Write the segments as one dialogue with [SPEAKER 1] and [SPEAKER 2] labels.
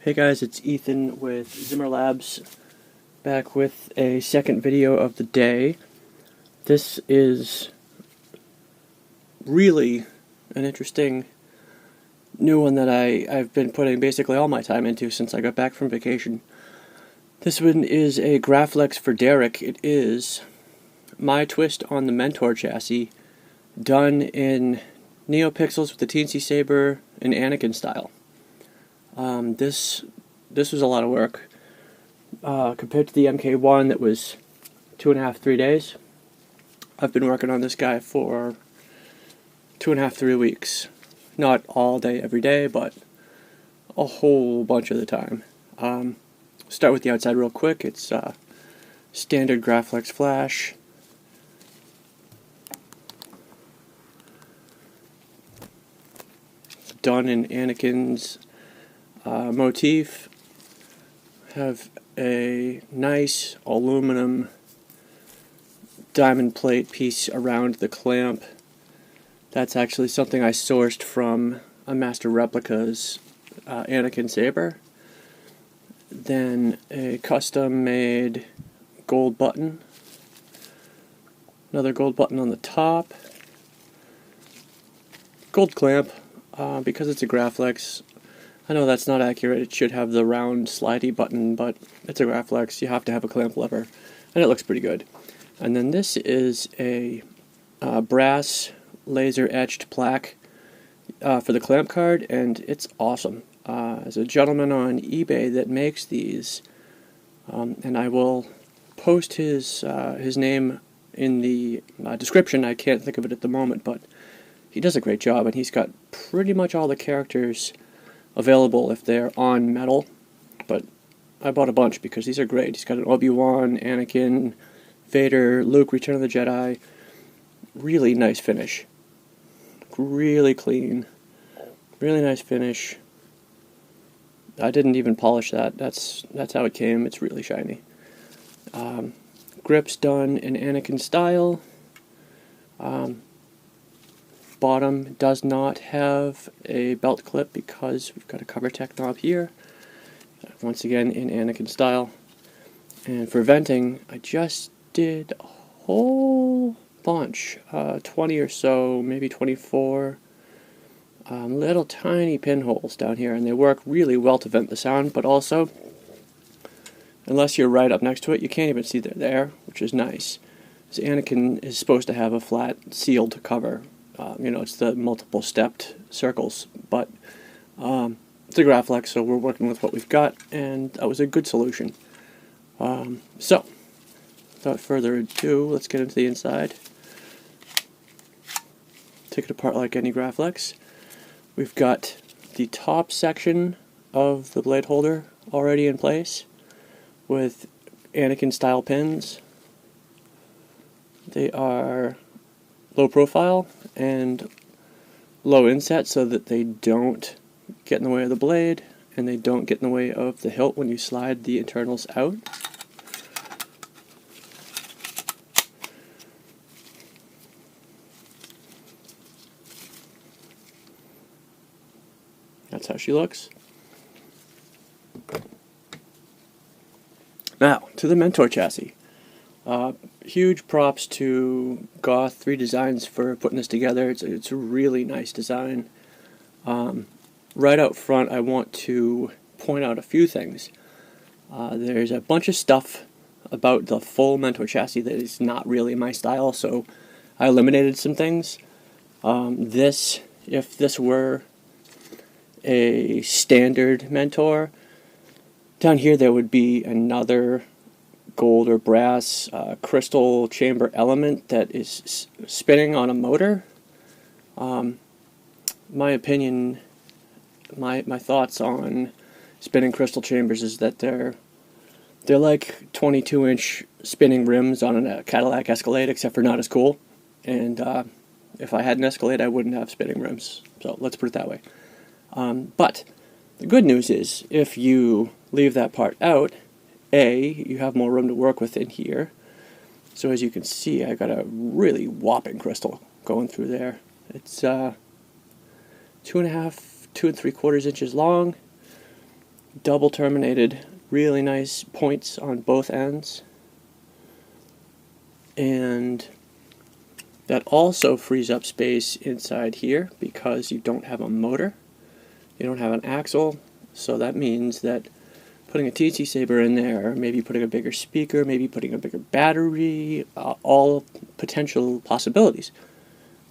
[SPEAKER 1] Hey guys, it's Ethan with Zimmer Labs, back with a second video of the day. This is really an interesting new one that I've been putting basically all my time into since I got back from vacation. This one is a Graflex for Derrek. It is my twist on the Mentor chassis, done in neopixels with the Teensysaber and Anakin style. This was a lot of work compared to the MK1 that was 2.5, 3 days. I've been working on this guy for 2.5, 3 weeks. Not all day, every day, but a whole bunch of the time. Start with the outside real quick. It's standard Graflex flash. Done in Anakin's motif. Have a nice aluminum diamond plate piece around the clamp. That's actually something I sourced from a Master Replica's Anakin saber. Then a custom made gold button. Another gold button on the top. Gold clamp, because it's a Graflex. I know that's not accurate. It should have the round slidey button, but it's a Graflex. You have to have a clamp lever, and it looks pretty good. And then this is a brass laser etched plaque for the clamp card, and it's awesome. There's a gentleman on eBay that makes these, and I will post his name in the description. I can't think of it at the moment, but he does a great job, and he's got pretty much all the characters available if they're on metal, but I bought a bunch because these are great. He's got an Obi-Wan, Anakin, Vader, Luke, Return of the Jedi. Really nice finish. Really clean. Really nice finish. I didn't even polish that. That's how it came. It's really shiny. Grips done in Anakin style. Bottom does not have a belt clip because we've got a cover tech knob here. Once again in Anakin style. And for venting, I just did a whole bunch, 20 or so, maybe 24 little tiny pinholes down here, and they work really well to vent the sound, but also, unless you're right up next to it, you can't even see they're there, which is nice. So Anakin is supposed to have a flat, sealed cover. It's the multiple stepped circles, but it's a Graflex, so we're working with what we've got, and that was a good solution. So, without further ado, let's get into the inside. Take it apart like any Graflex. We've got the top section of the blade holder already in place with Anakin style pins. They are low profile and low inset so that they don't get in the way of the blade and they don't get in the way of the hilt when you slide the internals out. That's how she looks. Now, to the Mentor chassis. Huge props to Goth 3 Designs for putting this together. It's a really nice design. Right out front, I want to point out a few things. There's a bunch of stuff about the full Mentor chassis that is not really my style, so I eliminated some things. If this were a standard Mentor, down here there would be another gold or brass crystal chamber element that is spinning on a motor. My opinion, my thoughts on spinning crystal chambers is that they're like 22-inch spinning rims on a Cadillac Escalade, except for not as cool. And if I had an Escalade, I wouldn't have spinning rims. So let's put it that way. But the good news is, if you leave that part out, you have more room to work with in here. So as you can see, I got a really whopping crystal going through there. It's 2.5, 2 3/4 inches long. double terminated, really nice points on both ends. And that also frees up space inside here because you don't have a motor, you don't have an axle, so that means that putting a Teensysaber in there, maybe putting a bigger speaker, maybe putting a bigger battery, all potential possibilities.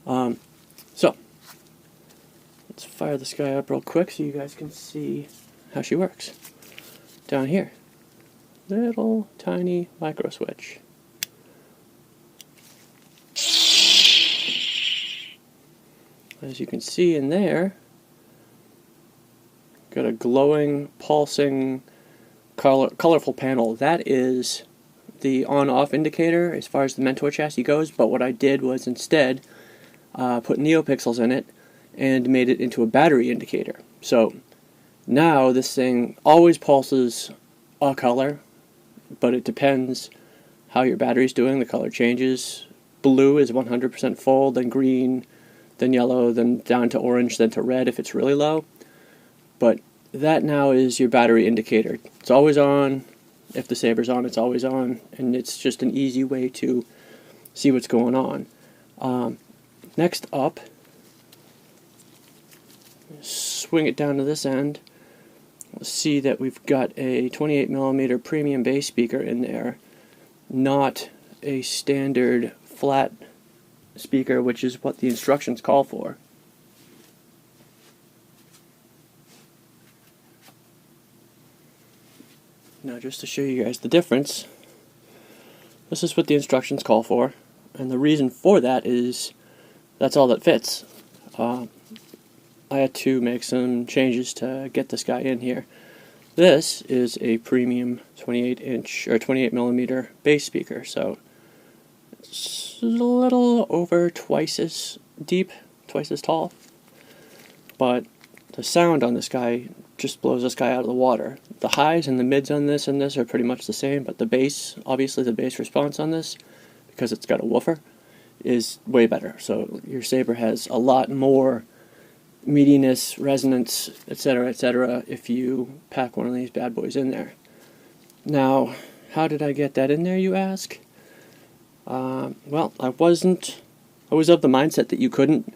[SPEAKER 1] So, let's fire this guy up real quick so you guys can see how she works. Down here, little tiny micro switch. As you can see in there, got a glowing, pulsing, colorful panel. That is the on-off indicator as far as the Mentor chassis goes, but what I did was instead put neopixels in it and made it into a battery indicator. So now this thing always pulses a color, but it depends how your battery's doing. The color changes. Blue is 100% full, then green, then yellow, then down to orange, then to red if it's really low. But that now is your battery indicator. It's always on. If the saber's on, it's always on, and it's just an easy way to see what's going on. Next up, swing it down to this end. We'll see that we've got a 28mm premium bass speaker in there, not a standard flat speaker, which is what the instructions call for. Now, just to show you guys the difference, this is what the instructions call for, and the reason for that is that's all that fits. I had to make some changes to get this guy in here. This is a premium 28-inch or 28mm bass speaker, so it's a little over twice as deep, twice as tall, but the sound on this guy just blows this guy out of the water. The highs and the mids on this and this are pretty much the same, but the bass, obviously the bass response on this, because it's got a woofer, is way better. So your saber has a lot more meatiness, resonance, etc., if you pack one of these bad boys in there. Now, how did I get that in there, you ask? Well, I was of the mindset that you couldn't,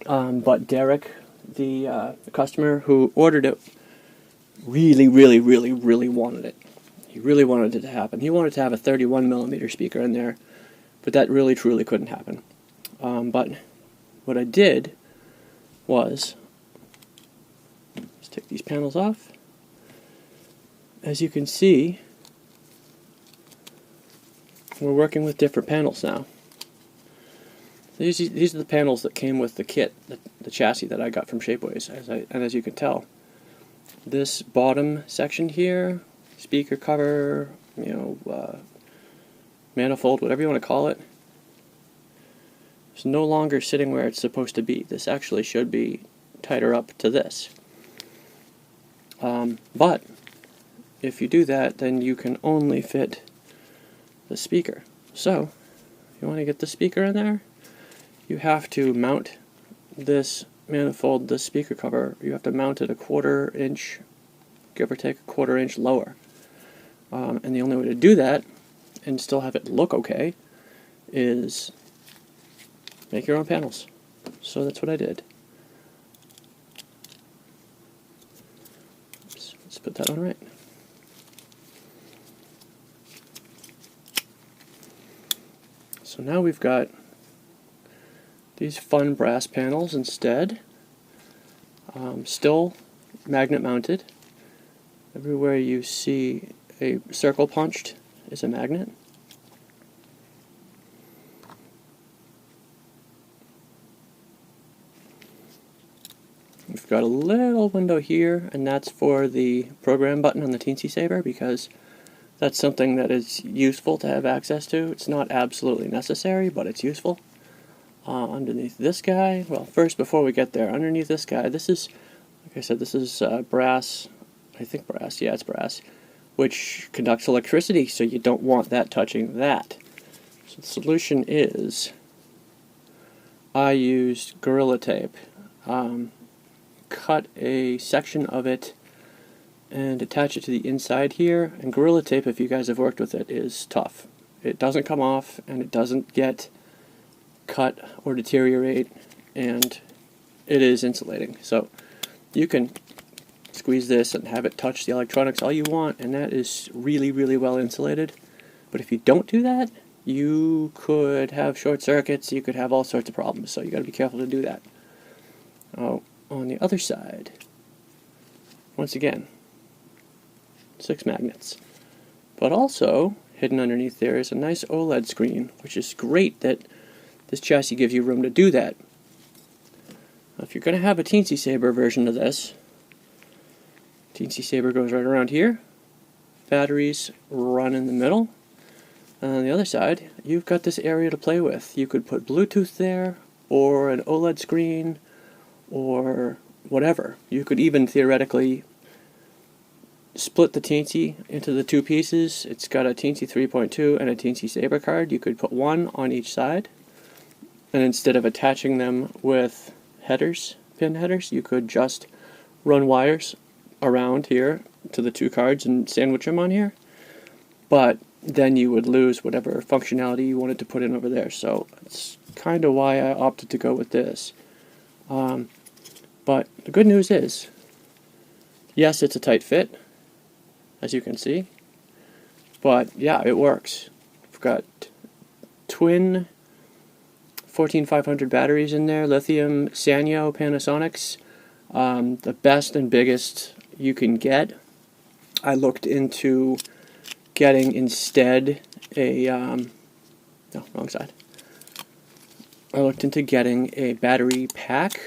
[SPEAKER 1] but Derrek, the customer who ordered it, really wanted it. He really wanted it to happen. He wanted to have a 31mm speaker in there, but that really truly couldn't happen. But what I did was, let's take these panels off. As you can see, we're working with different panels now. These are the panels that came with the kit, the chassis that I got from Shapeways, and as you can tell, this bottom section here, speaker cover, manifold, whatever you want to call it, is no longer sitting where it's supposed to be. This actually should be tighter up to this. But if you do that, then you can only fit the speaker. So, you want to get the speaker in there, you have to mount this manifold, this speaker cover, you have to mount it a 1/4 inch, give or take a 1/4 inch lower. And the only way to do that, and still have it look okay, is make your own panels. So that's what I did. Oops, let's put that on right. So now we've got these fun brass panels instead, still magnet mounted. Everywhere you see a circle punched is a magnet. We've got a little window here, and that's for the program button on the Teensysaber, because that's something that is useful to have access to. It's not absolutely necessary, but it's useful. Underneath this guy, well, first, before we get there, underneath this guy, this is, like I said, this is brass, I think brass, yeah, it's brass, which conducts electricity, so you don't want that touching that. So the solution is, I used Gorilla Tape, cut a section of it and attach it to the inside here. And Gorilla Tape, if you guys have worked with it, is tough. It doesn't come off, and it doesn't get cut or deteriorate, and it is insulating. So you can squeeze this and have it touch the electronics all you want, and that is really, really well insulated. But if you don't do that, you could have short circuits, you could have all sorts of problems, so you got to be careful to do that. Oh, on the other side, once again, 6 magnets. But also, hidden underneath there is a nice OLED screen, which is great that this chassis gives you room to do that. Now, if you're going to have a Teensysaber version of this, Teensysaber goes right around here, batteries run in the middle, and on the other side, you've got this area to play with. You could put Bluetooth there, or an OLED screen, or whatever. You could even theoretically split the Teensy into the 2 pieces. It's got a Teensy 3.2 and a Teensysaber card. You could put one on each side, and instead of attaching them with headers, pin headers, you could just run wires around here to the 2 cards and sandwich them on here. But then you would lose whatever functionality you wanted to put in over there. So that's kind of why I opted to go with this. But the good news is, yes, it's a tight fit, as you can see. But yeah, it works. I've got twin 14500 batteries in there, lithium Sanyo Panasonics, the best and biggest you can get. I looked into getting instead a, no, wrong side. I looked into getting a battery pack,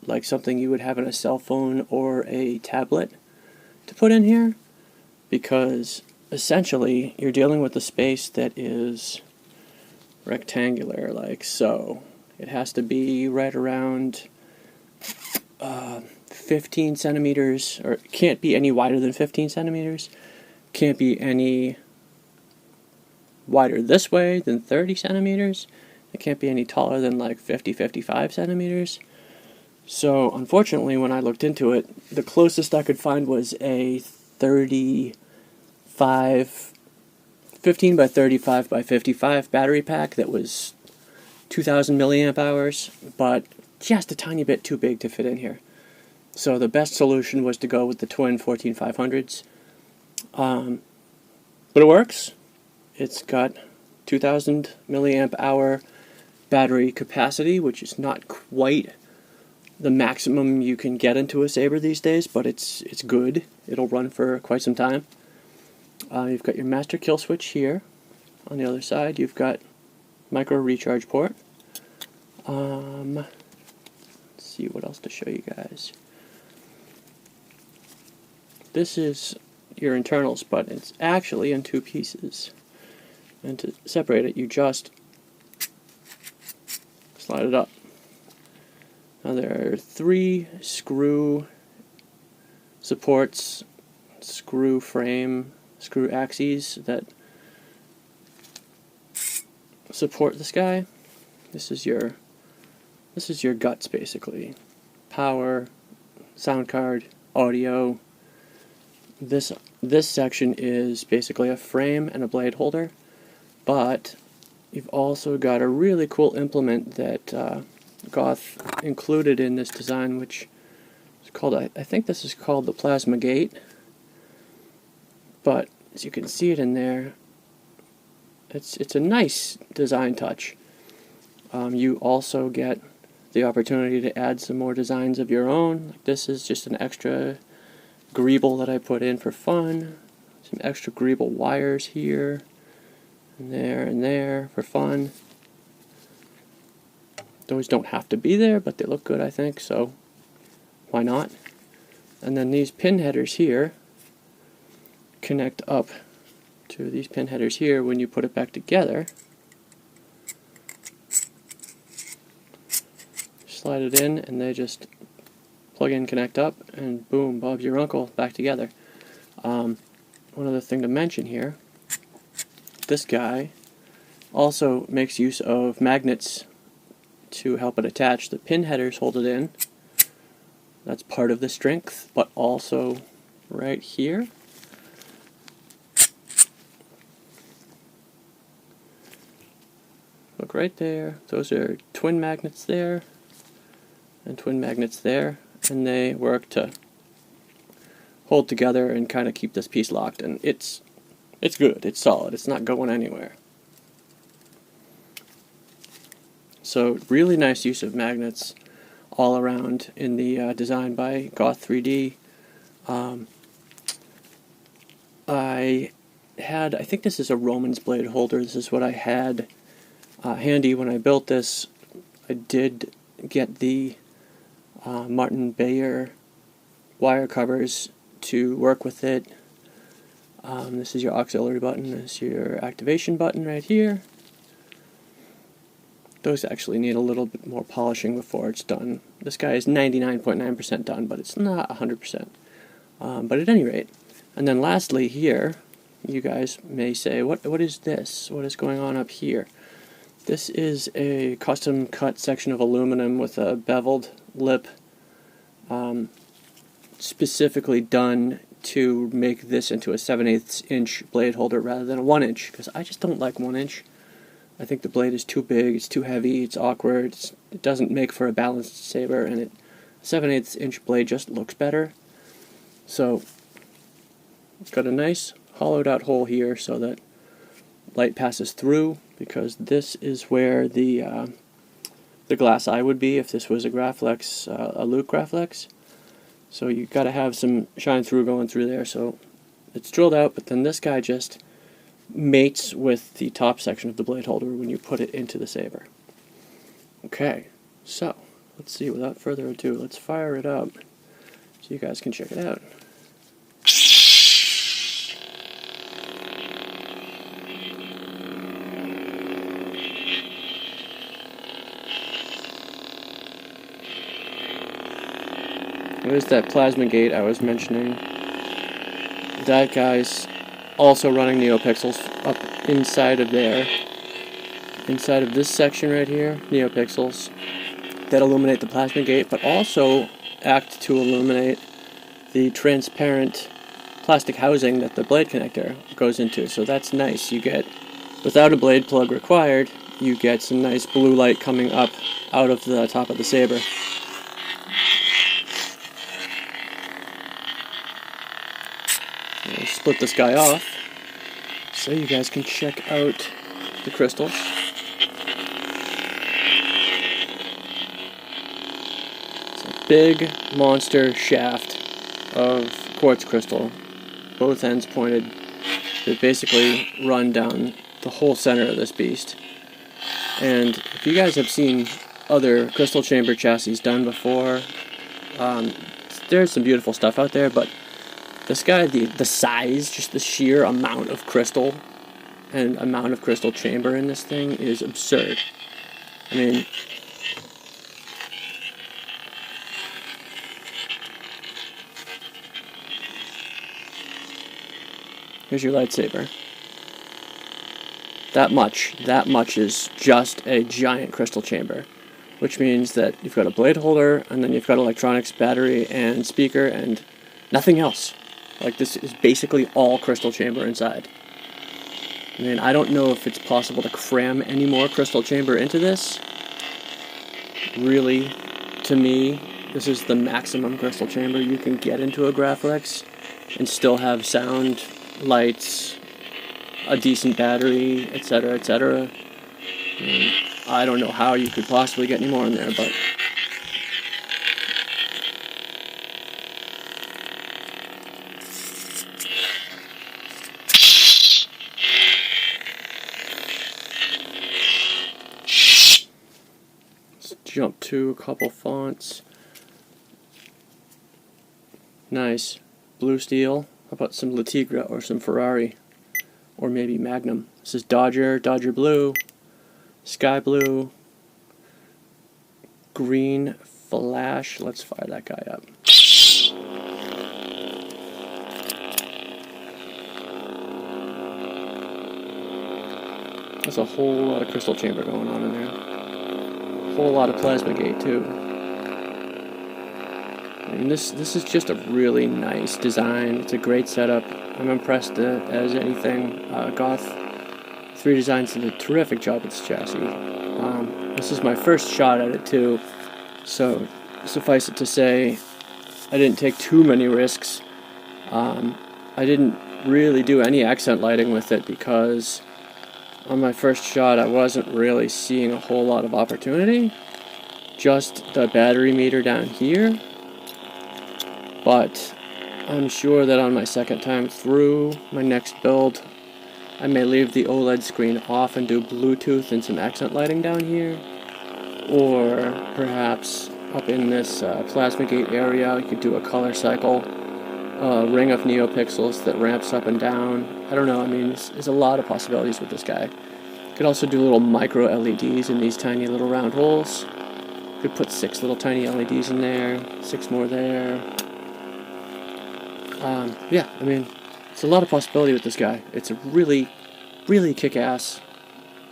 [SPEAKER 1] like something you would have in a cell phone or a tablet, to put in here, because essentially you're dealing with a space that is rectangular, like so. It has to be right around 15 centimeters, or it can't be any wider than 15 centimeters. Can't be any wider this way than 30 centimeters. It can't be any taller than like 50-55 centimeters. So unfortunately, when I looked into it, the closest I could find was a 15 by 35 by 55 battery pack that was 2000 milliamp hours, but just a tiny bit too big to fit in here. So the best solution was to go with the twin 14500s. But it works. It's got 2000 milliamp hour battery capacity, which is not quite the maximum you can get into a saber these days, but it's good. It'll run for quite some time. You've got your master kill switch here. On the other side, you've got micro recharge port. Let's see what else to show you guys. This is your internals, but it's actually in 2 pieces. And to separate it, you just slide it up. Now there are 3 screw supports, screw frame, screw axes that support this guy. This is your guts, basically. Power, sound card, audio. This section is basically a frame and a blade holder, but you've also got a really cool implement that Goth included in this design, which is called, I think this is called the Plasma Gate. But as you can see it in there, it's a nice design touch. You also get the opportunity to add some more designs of your own. This is just an extra greeble that I put in for fun. Some extra greeble wires here, and there for fun. Those don't have to be there, but they look good, I think, so why not? And then these pin headers here connect up to these pin headers here when you put it back together. Slide it in, and they just plug in, connect up, and boom, Bob's your uncle, back together. One other thing to mention here, this guy also makes use of magnets to help it attach. The pin headers hold it in. That's part of the strength, but also right here. Look right there. Those are twin magnets there and twin magnets there, and they work to hold together and kind of keep this piece locked, and it's good, it's solid, it's not going anywhere. So really nice use of magnets all around in the design by Goth 3D. I think this is a Roman's blade holder. This is what I had handy when I built this. I did get the Martin Bayer wire covers to work with it. This is your auxiliary button. This is your activation button right here. Those actually need a little bit more polishing before it's done. This guy is 99.9% done, but it's not 100%. But at any rate, and then lastly here, you guys may say, what is this? What is going on up here? This is a custom cut section of aluminum with a beveled lip, specifically done to make this into a 7/8 inch blade holder rather than a 1 inch, because I just don't like 1 inch. I think the blade is too big, it's too heavy, it's awkward, it doesn't make for a balanced saber, and a 7/8 inch blade just looks better. So it's got a nice hollowed out hole here so that light passes through, because this is where the glass eye would be if this was a Graflex, a Luke Graflex. So you got to have some shine through going through there. So it's drilled out, but then this guy just mates with the top section of the blade holder when you put it into the saber. Okay, so let's see, without further ado, let's fire it up so you guys can check it out. There's that plasma gate I was mentioning. That guy's also running neopixels up inside of there. Inside of this section right here, neopixels that illuminate the plasma gate, but also act to illuminate the transparent plastic housing that the blade connector goes into. So that's nice. You get, without a blade plug required, you get some nice blue light coming up out of the top of the saber. Split this guy off so you guys can check out the crystals. It's a big monster shaft of quartz crystal, both ends pointed, that basically run down the whole center of this beast. And if you guys have seen other crystal chamber chassis done before, there's some beautiful stuff out there, but this guy, the size, just the sheer amount of crystal and amount of crystal chamber in this thing is absurd. I mean, here's your lightsaber. That much is just a giant crystal chamber, which means that you've got a blade holder, and then you've got electronics, battery, and speaker, and nothing else. Like, this is basically all crystal chamber inside. I mean, I don't know if it's possible to cram any more crystal chamber into this. Really, to me, this is the maximum crystal chamber you can get into a Graflex and still have sound, lights, a decent battery, etc., etc. I don't know how you could possibly get any more in there, but jump to a couple fonts. Nice. Blue steel. How about some Latigra or some Ferrari? Or maybe Magnum. This is Dodger, Dodger blue, sky blue, green flash. Let's fire that guy up. There's a whole lot of crystal chamber going on in there. Whole lot of plasma gate too. And this is just a really nice design. It's a great setup. I'm impressed as anything. Goth 3 Designs did a terrific job with this chassis. This is my first shot at it too, so suffice it to say, I didn't take too many risks. I didn't really do any accent lighting with it because on my first shot I wasn't really seeing a whole lot of opportunity. Just the battery meter down here. But I'm sure that on my second time through my next build, I may leave the OLED screen off and do Bluetooth and some accent lighting down here. Or perhaps up in this plasma gate area, you could do a color cycle, a ring of neopixels that ramps up and down. I don't know, I mean, there's a lot of possibilities with this guy. You could also do little micro LEDs in these tiny little round holes. You could put 6 little tiny LEDs in there, 6 more there. Yeah, I mean, it's a lot of possibility with this guy. It's a really, really kick-ass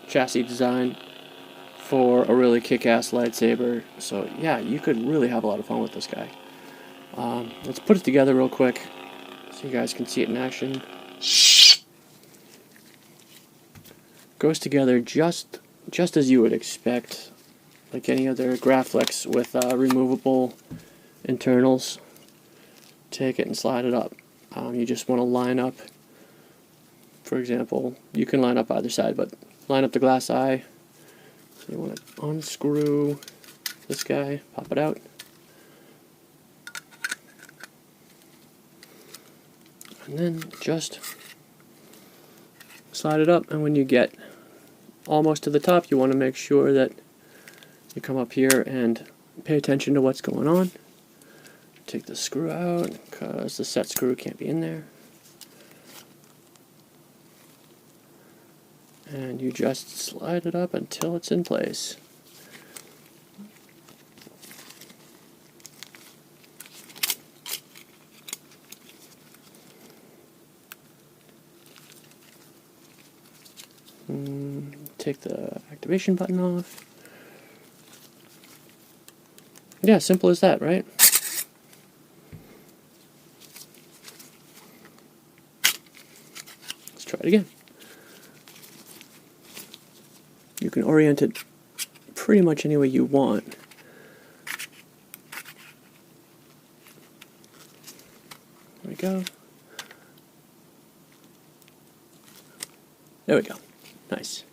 [SPEAKER 1] chassis design for a really kick-ass lightsaber. So yeah, you could really have a lot of fun with this guy. Let's put it together real quick so you guys can see it in action. Goes together just as you would expect, like any other Graflex with removable internals. Take it and slide it up. You just want to line up, for example, you can line up either side, but line up the glass eye. So you want to unscrew this guy, pop it out. And then just slide it up, and when you get almost to the top, you want to make sure that you come up here and pay attention to what's going on. Take the screw out because the set screw can't be in there. And you just slide it up until it's in place. Take the activation button off. Yeah, simple as that, right? Let's try it again. You can orient it pretty much any way you want. There we go. There we go. Nice.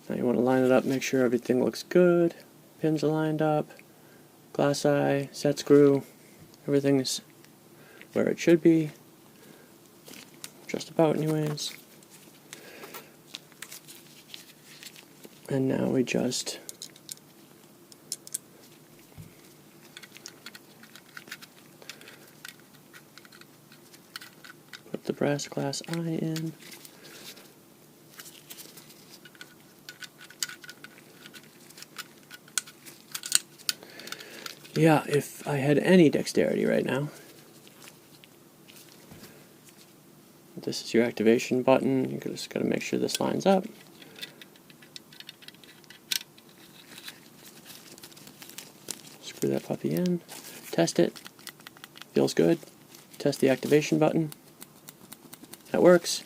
[SPEAKER 1] Now you want to line it up, make sure everything looks good. Pins are lined up. Glass eye, set screw. Everything's where it should be. Just about anyways. And now we just put the brass glass eye in. Yeah, if I had any dexterity right now. This is your activation button. You just got to make sure this lines up. Screw that puppy in. Test it. Feels good. Test the activation button. That works.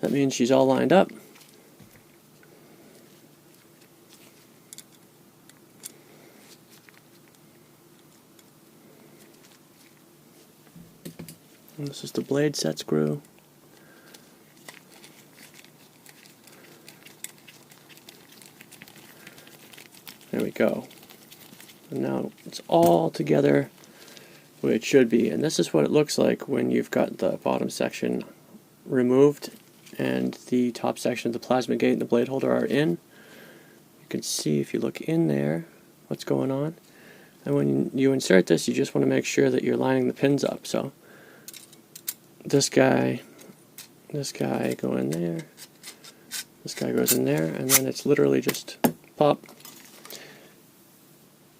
[SPEAKER 1] That means she's all lined up. And this is the blade set screw. There we go. And now it's all together where it should be. And this is what it looks like when you've got the bottom section removed and the top section of the plasma gate and the blade holder are in. You can see if you look in there what's going on. And when you insert this, you just want to make sure that you're lining the pins up. So this guy go in there, this guy goes in there, and then it's literally just pop,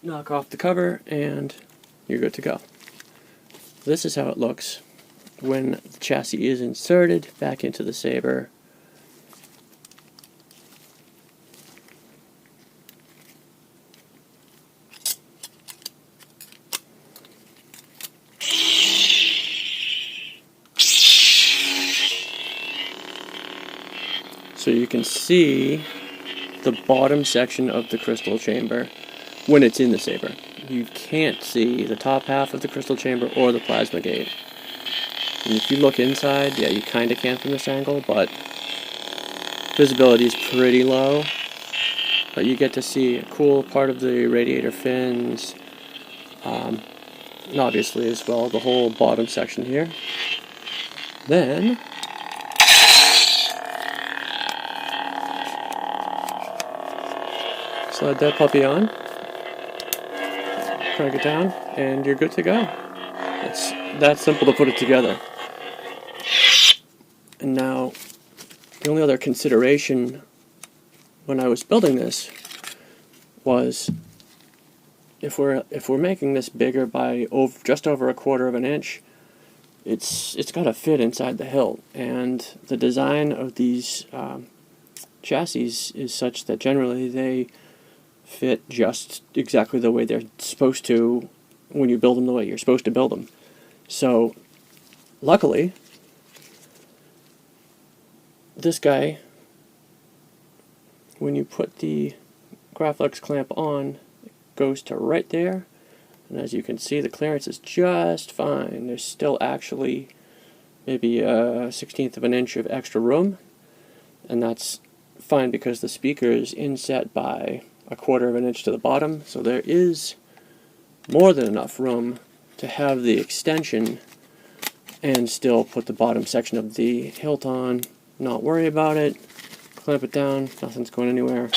[SPEAKER 1] knock off the cover, and you're good to go. This is how it looks when the chassis is inserted back into the saber. So you can see the bottom section of the crystal chamber when it's in the saber. You can't see the top half of the crystal chamber or the plasma gate. And if you look inside, yeah, you kind of can from this angle, but visibility is pretty low. But you get to see a cool part of the radiator fins, and obviously as well the whole bottom section here. Then slide that puppy on, crank it down, and you're good to go. It's that simple to put it together. And now, the only other consideration when I was building this was if we're making this bigger by just over 1/4 of an inch, it's got to fit inside the hilt, and the design of these chassis is such that generally they fit just exactly the way they're supposed to when you build them the way you're supposed to build them. So, luckily, this guy, when you put the Graflex clamp on, it goes to right there, and as you can see, the clearance is just fine. There's still actually maybe a 1/16 of an inch of extra room, and that's fine because the speaker is inset by 1/4 of an inch to the bottom, so there is more than enough room to have the extension and still put the bottom section of the hilt on, not worry about it, clamp it down, nothing's going anywhere.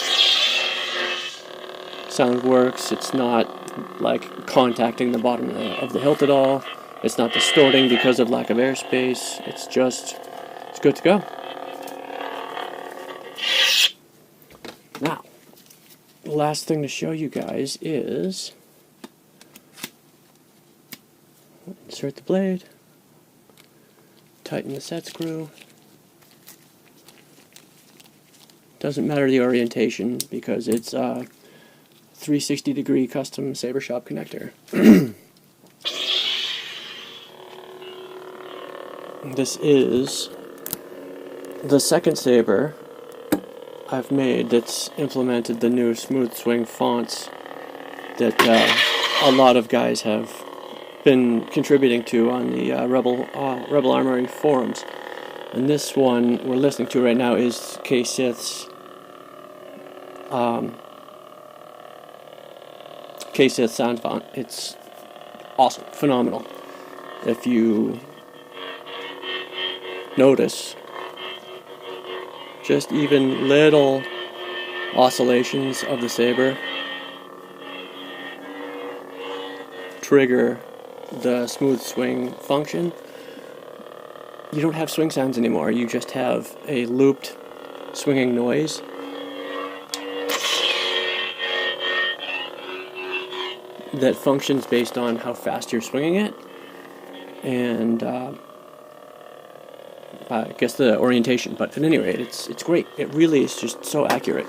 [SPEAKER 1] Sound works, it's not like contacting the bottom of the hilt at all, it's not distorting because of lack of airspace, it's good to go. Now, the last thing to show you guys is insert the blade, tighten the set screw. Doesn't matter the orientation because it's a 360-degree custom saber shop connector. This is the second saber I've made that's implemented the new Smoothswing fonts that a lot of guys have been contributing to on the Rebel Armory forums. And this one we're listening to right now is Ksith's Ksith sound font. It's awesome, phenomenal. If you notice, just even little oscillations of the saber trigger the smooth swing function. You don't have swing sounds anymore, you just have a looped swinging noise. That functions based on how fast you're swinging it, and I guess the orientation, but at any rate, it's great. It really is just so accurate.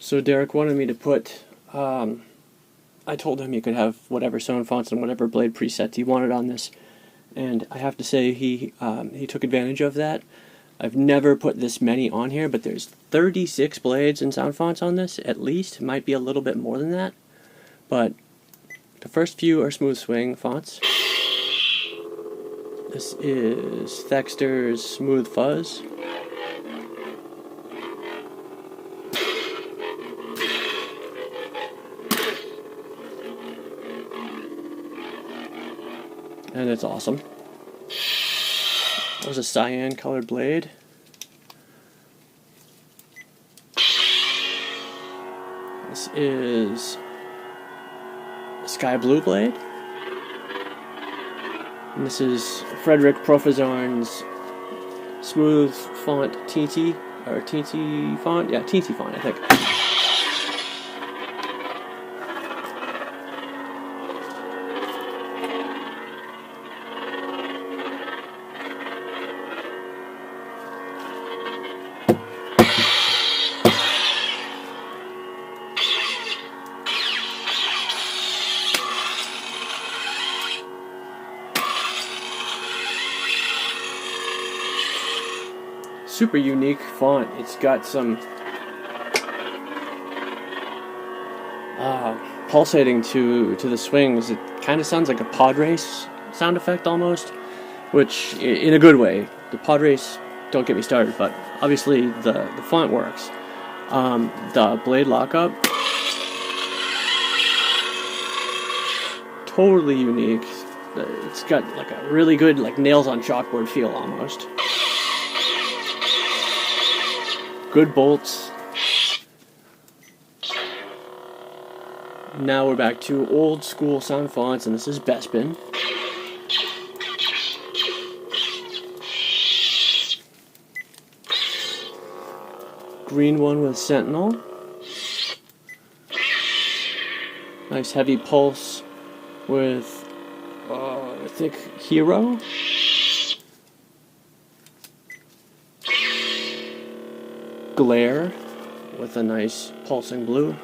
[SPEAKER 1] So Derrek wanted me to put, I told him you could have whatever sound fonts and whatever blade presets he wanted on this, and I have to say he took advantage of that. I've never put this many on here, but there's 36 blades and sound fonts on this, at least. It might be a little bit more than that, but the first few are Smoothswing fonts. This is Thexter's Smooth Fuzz. And it's awesome. That was a cyan colored blade. This is a sky blue blade. And this is Profezzorn's smooth font Teensy, or Teensy font? Yeah, Teensy font, I think. Super unique font. It's got some pulsating to the swings. It kind of sounds like a pod race sound effect almost, which in a good way. The pod race, don't get me started, but obviously the font works. The blade lockup, totally unique. It's got like a really good like nails on chalkboard feel almost. Good bolts. Now we're back to old school sound fonts, and this is Bespin. Green one with Sentinel. Nice heavy pulse with, I think, Hero. Glare with a nice pulsing blue.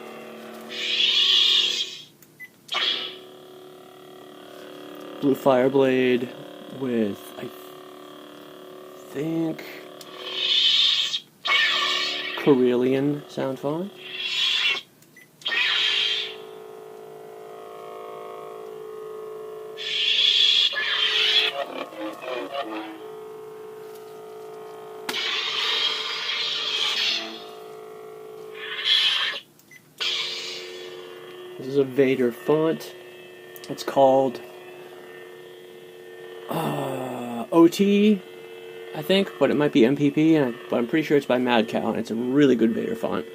[SPEAKER 1] Blue Fireblade with, I think, Corellian sound font. This is a Vader font. It's called OT, I think, but it might be MPP, but I'm pretty sure it's by Mad Cow, and it's a really good Vader font.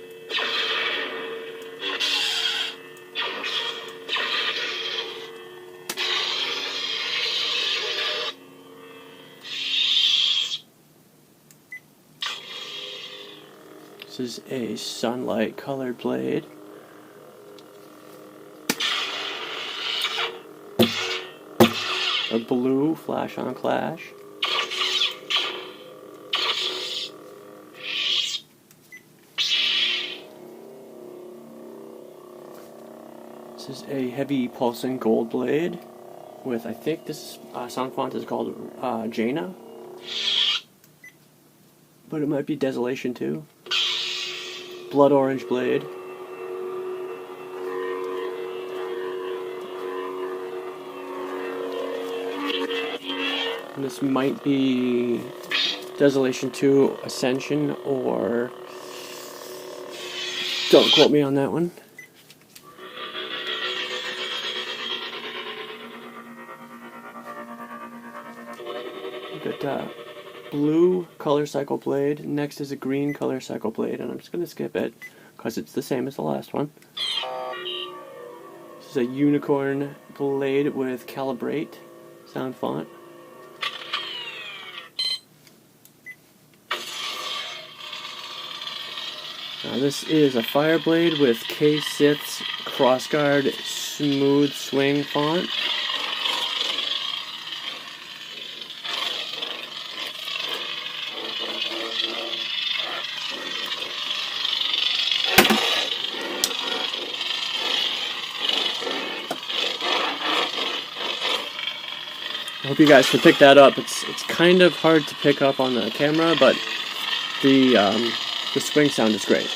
[SPEAKER 1] This is a sunlight colored blade. A blue flash on clash. This is a heavy pulsing gold blade with, I think this sound font is called Jaina, but it might be Desolation too. Blood orange blade. And this might be Desolation 2 Ascension, or don't quote me on that one. We've got blue color cycle blade. Next is a green color cycle blade, and I'm just going to skip it because it's the same as the last one. This is a unicorn blade with Calibrate sound font. Now this is a Fireblade with Ksith's Crossguard Smoothswing font. I hope you guys can pick that up. It's kind of hard to pick up on the camera, but the swing sound is great.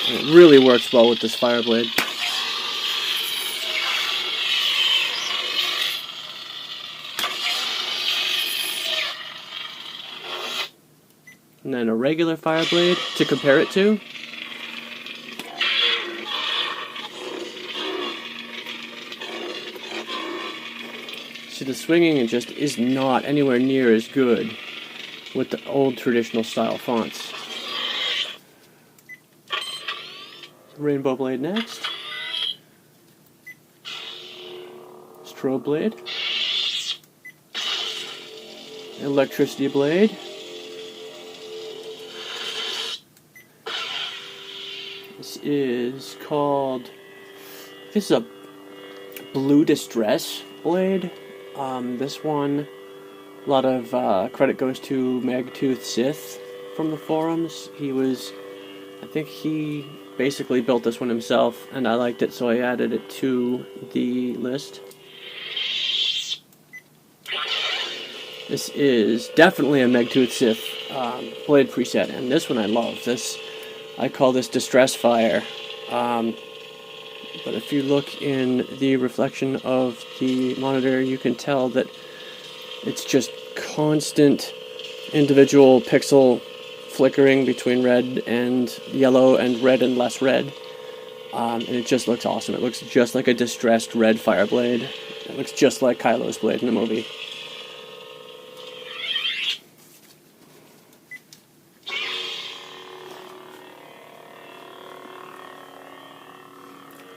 [SPEAKER 1] It really works well with this Fireblade. And then a regular Fireblade to compare it to. See, the swinging just is not anywhere near as good with the old traditional style fonts. Rainbow Blade next. strobe blade, electricity blade, this is called, this is a blue distress blade. This one, a lot of credit goes to Ksith from the forums. I think he basically built this one himself, and I liked it, so I added it to the list. This is definitely a Ksith blade preset, and this one I love. I call this Distress Fire. But if you look in the reflection of the monitor, you can tell that it's just constant individual pixel flickering between red and yellow and red and less red. And it just looks awesome. It looks just like a distressed red fire blade. It looks just like Kylo's blade in the movie.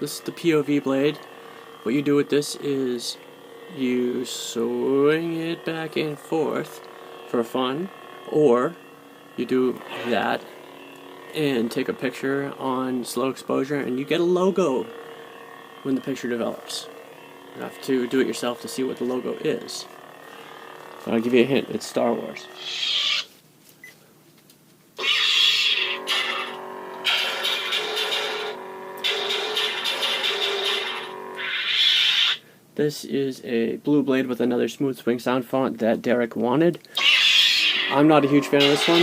[SPEAKER 1] This is the POV blade. What you do with this is you swing it back and forth for fun, or you do that and take a picture on slow exposure and you get a logo when the picture develops. You have to do it yourself to see what the logo is. So I'll give you a hint, it's Star Wars. This is a blue blade with another Smoothswing sound font that Derrek wanted. I'm not a huge fan of this one.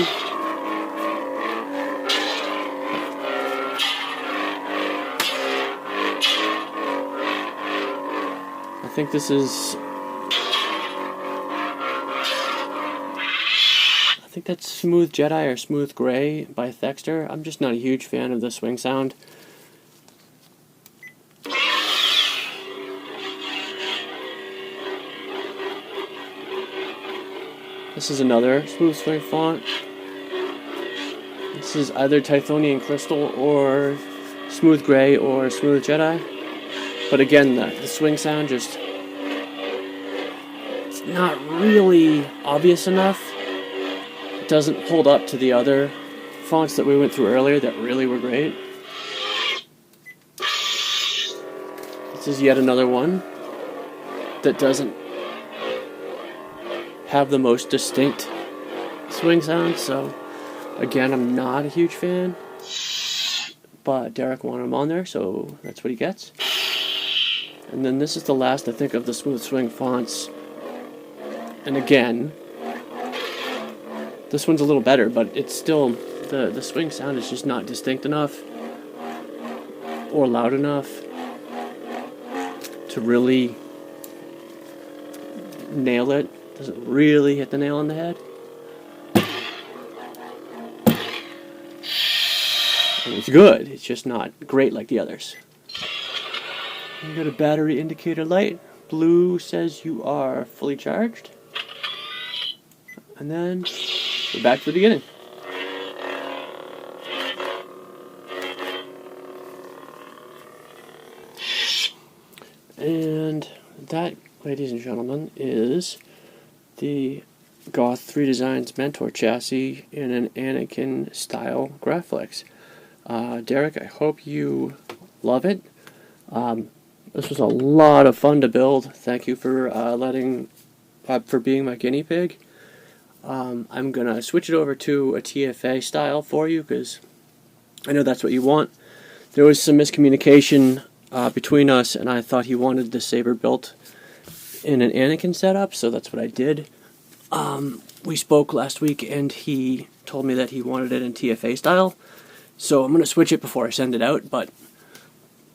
[SPEAKER 1] I think this is... I think that's Smooth Jedi or Smooth Gray by Thexter. I'm just not a huge fan of the swing sound. This is another Smoothswing font. This is either Tithonian Crystal or Smooth Gray or Smooth Jedi. But again, the swing sound just... it's not really obvious enough. It doesn't hold up to the other fonts that we went through earlier that really were great. This is yet another one that doesn't have the most distinct swing sound, so again, I'm not a huge fan, but Derrek wanted him on there, so that's what he gets. And then this is the last, I think, of the Smoothswing fonts, and again, this one's a little better, but it's still, the swing sound is just not distinct enough or loud enough to really nail it. Doesn't really hit the nail on the head. And it's good, it's just not great like the others. You got a battery indicator light. Blue says you are fully charged. And then we're back to the beginning. And that, ladies and gentlemen, is the Goth 3 Designs Mentor chassis in an Anakin style Graflex. Derrek, I hope you love it. This was a lot of fun to build. Thank you for for being my guinea pig. I'm gonna switch it over to a TFA style for you because I know that's what you want. There was some miscommunication between us, and I thought he wanted the saber built in an Anakin setup, so that's what I did. We spoke last week, and he told me that he wanted it in TFA style, so I'm going to switch it before I send it out, but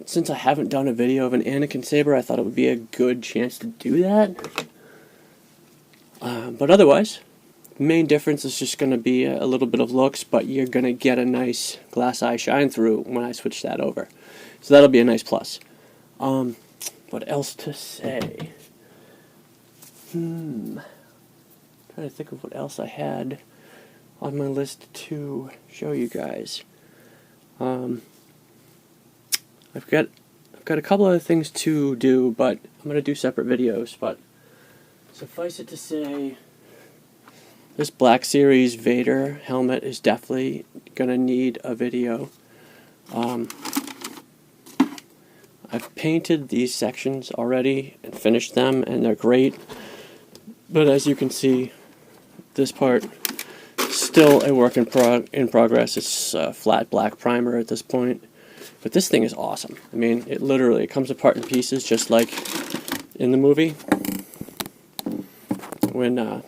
[SPEAKER 1] since I haven't done a video of an Anakin saber, I thought it would be a good chance to do that. But otherwise, the main difference is just going to be a little bit of looks, but you're going to get a nice glass eye shine through when I switch that over. So that'll be a nice plus. What else to say? Trying to think of what else I had on my list to show you guys. I've got I've got a couple other things to do, but I'm going to do separate videos. But suffice it to say, this Black Series Vader helmet is definitely going to need a video. I've painted these sections already and finished them, and they're great. But as you can see, this part is still a work in progress. It's flat black primer at this point. But this thing is awesome. I mean, it literally comes apart in pieces just like in the movie. When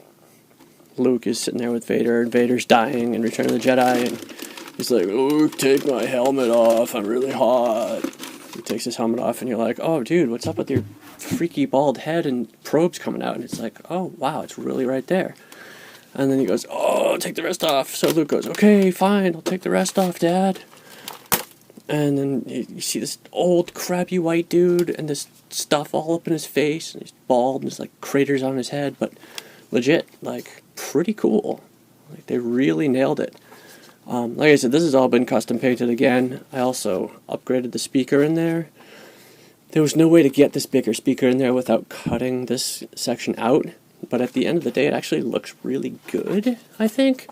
[SPEAKER 1] Luke is sitting there with Vader, and Vader's dying in Return of the Jedi, and he's like, "Oh, take my helmet off, I'm really hot." He takes his helmet off, and you're like, "Oh, dude, what's up with your freaky bald head and probes coming out?" And it's like, "Oh, wow, it's really right there." And then he goes, "Oh, take the rest off." So Luke goes, "Okay, fine, I'll take the rest off, Dad." And then you see this old, crappy white dude, and this stuff all up in his face, and he's bald, and there's like craters on his head, but legit, like, pretty cool. Like, they really nailed it. Like I said, this has all been custom painted again. I also upgraded the speaker in there. There was no way to get this bigger speaker in there without cutting this section out, but at the end of the day, it actually looks really good, I think,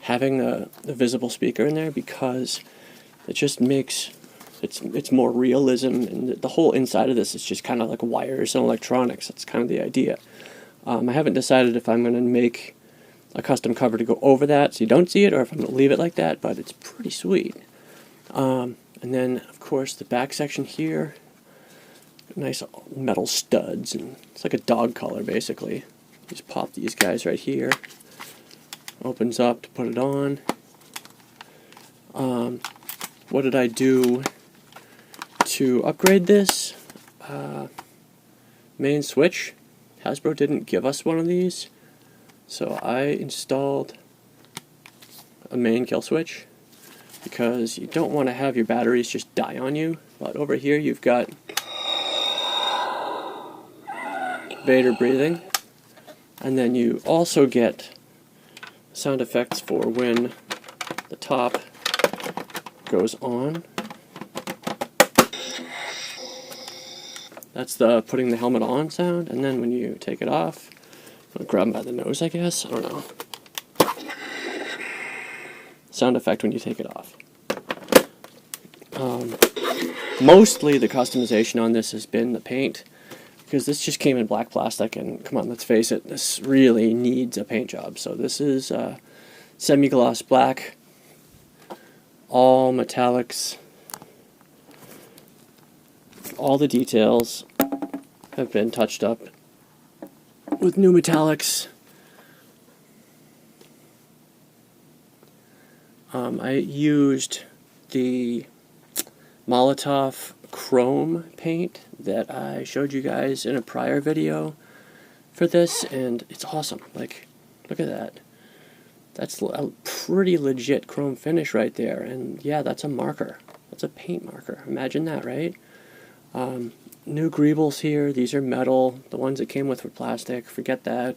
[SPEAKER 1] having a visible speaker in there, because it just makes it's more realism, and the whole inside of this is just kind of like wires and electronics. That's kind of the idea. I haven't decided if I'm going to make a custom cover to go over that so you don't see it, or if I'm going to leave it like that, but it's pretty sweet. And then, of course, the back section here, nice metal studs, and it's like a dog collar, basically. Just pop these guys right here. Opens up to put it on. What did I do to upgrade this? Main switch. Hasbro didn't give us one of these, so I installed a main kill switch, because you don't want to have your batteries just die on you. But over here you've got Vader breathing, and then you also get sound effects for when the top goes on. That's the putting the helmet on sound, and then when you take it off, I'll grab him by the nose, I guess. I don't know. Sound effect when you take it off. Mostly the customization on this has been the paint, because this just came in black plastic, and come on, let's face it, this really needs a paint job. So this is semi-gloss black, all metallics. All the details have been touched up with new metallics. I used the Molotov chrome paint that I showed you guys in a prior video for this, and it's awesome. Like, look at that. That's a pretty legit chrome finish right there, and yeah, that's a marker. That's a paint marker. Imagine that, right? New greebles here. These are metal. The ones that came with were plastic. Forget that.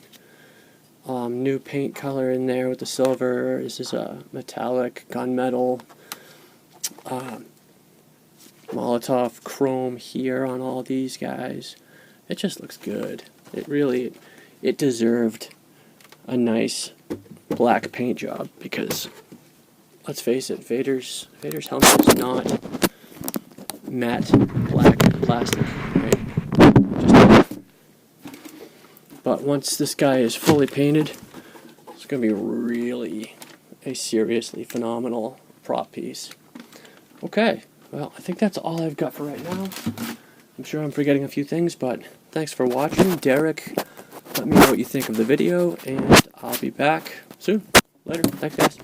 [SPEAKER 1] New paint color in there with the silver. This is a metallic gunmetal. Molotov chrome here on all these guys. It just looks good. It deserved a nice black paint job, because let's face it, Vader's helmet is not matte black plastic, right? But once this guy is fully painted, it's going to be really a seriously phenomenal prop piece. Okay, well, I think that's all I've got for right now. I'm sure I'm forgetting a few things, but thanks for watching. Derek, let me know what you think of the video, and I'll be back soon. Later. Thanks, guys.